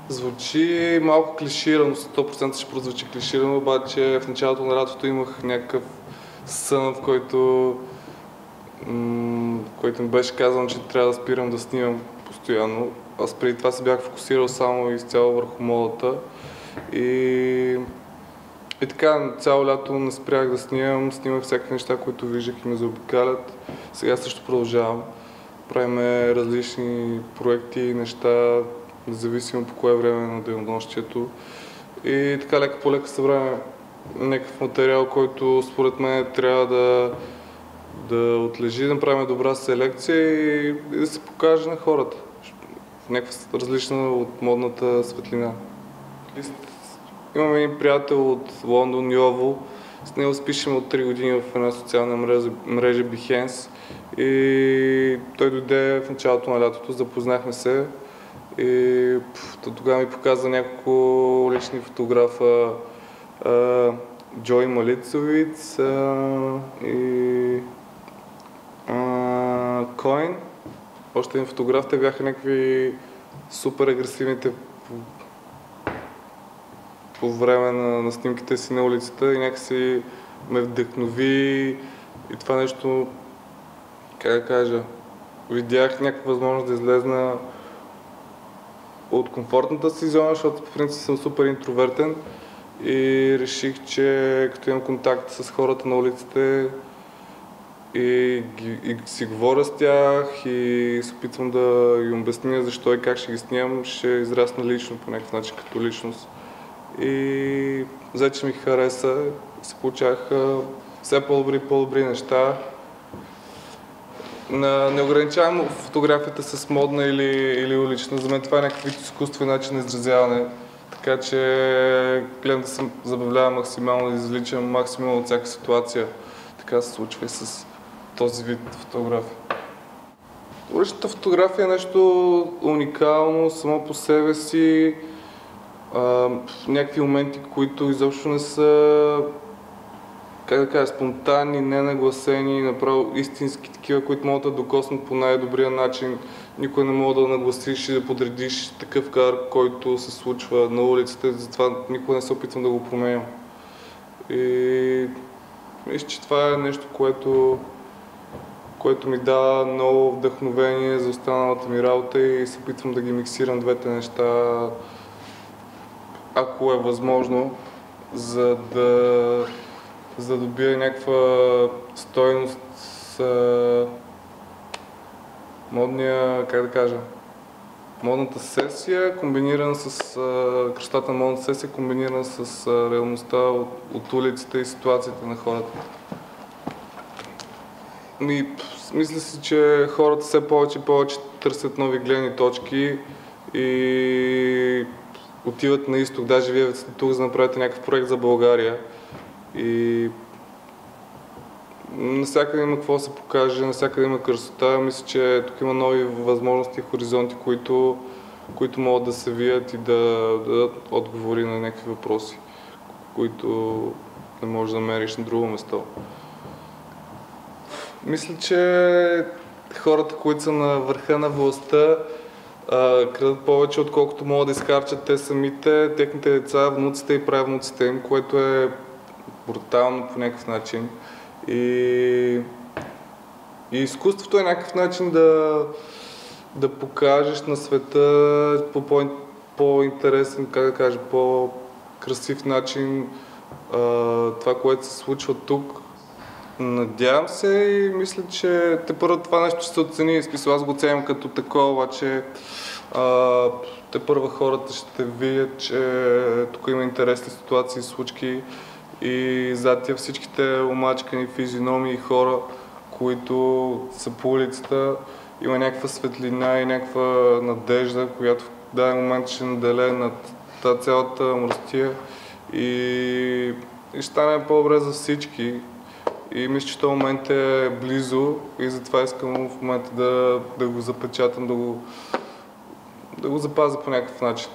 Звучи малко клиширано, 100% ще прозвучи клиширано, обаче в началото на лятото имах някакъв сън, в който ми беше казано, че трябва да спирам да снимам постоянно. Аз преди това се бях фокусирал само и изцяло върху модата. И така, цяло лято не спрях да снимам, снимах всякакви неща, които виждах и ме заобикалят. Сега също продължавам. Правим различни проекти и неща, независимо по кое време на денонощието. И така лека по лека събравяме някакъв материал, който според мен трябва да отлежи, да направим добра селекция и да се покаже на хората в някаква различна от модната светлина. Имаме един приятел от Лондон, Йово. С него спишем от 3 години в една социална мрежа Behance. И той дойде в началото на лятото, запознахме се. И тогава ми показа няколко лични фотографа. Джой Малицовиц и Coin. Още един фотограф. Те бяха някакви супер агресивните по време на снимките си на улицата и някакси ме вдъхнови и това нещо, как да кажа, видях някаква възможност да излезна от комфортната си зона, защото по принцип съм супер интровертен и реших, че като имам контакт с хората на улиците и си говоря с тях и се опитвам да им обясня защо и как ще ги снимам, ще израсна лично по някакъв начин като личност. И взе, че ми хареса, се получаваха все по-добри неща. Не ограничавам фотографията с модна или улична, за мен това е някакъв изкуствен начин на изразяване. Така че гледам да се забавлявам максимално, да извличам максимум от всяка ситуация. Така се случва и с този вид фотография. Уличната фотография е нещо уникално само по себе си. Някакви моменти, които изобщо не са, как да кажа, спонтанни, ненагласени, направо истински такива, които могат да докоснат по най-добрия начин. Никой не може да нагласиш и да подредиш такъв кадър, който се случва на улицата, затова никога не се опитвам да го променям. И мисля, че това е нещо, което ми дава много вдъхновение за останалата ми работа и се опитвам да ги миксирам двете неща, ако е възможно, за да добия някаква стойност с модната сесия, комбинирана с красотата на модната сесия, комбинирана с реалността от улиците и ситуацията на хората. Мисля си, че хората все повече и повече търсят нови гледни точки и отиват на изток, даже вие сте тук за да направите някакъв проект за България и навсякъде има какво да се покаже, навсякъде има красота. Мисля, че тук има нови възможности и хоризонти, които могат да се вият и да дадат отговори на някакви въпроси, които не можеш да намериш на друго место. Мисля, че хората, които са на върха на властта, крадат повече, отколкото могат да изхарчат те самите, техните деца, внуците и правнуците им, което е брутално по някакъв начин. И изкуството е някакъв начин да покажеш на света по по-интересен, как да кажа, по-красив начин това, което се случва тук. Надявам се и мисля, че тепърва това нещо ще се оцени. Смисъл, аз го оценям като такова, обаче тепърва хората ще видят, че тук има интересни ситуации, случки и зад тях всичките омачкани физиономии и хора, които са по улицата, има някаква светлина и някаква надежда, която в даден момент ще наделее над тази цялата мръстия и ще стане по-добре за всички. И мисля, че този момент е близо и затова искам в момента да го запечатам, да го запазя по някакъв начин.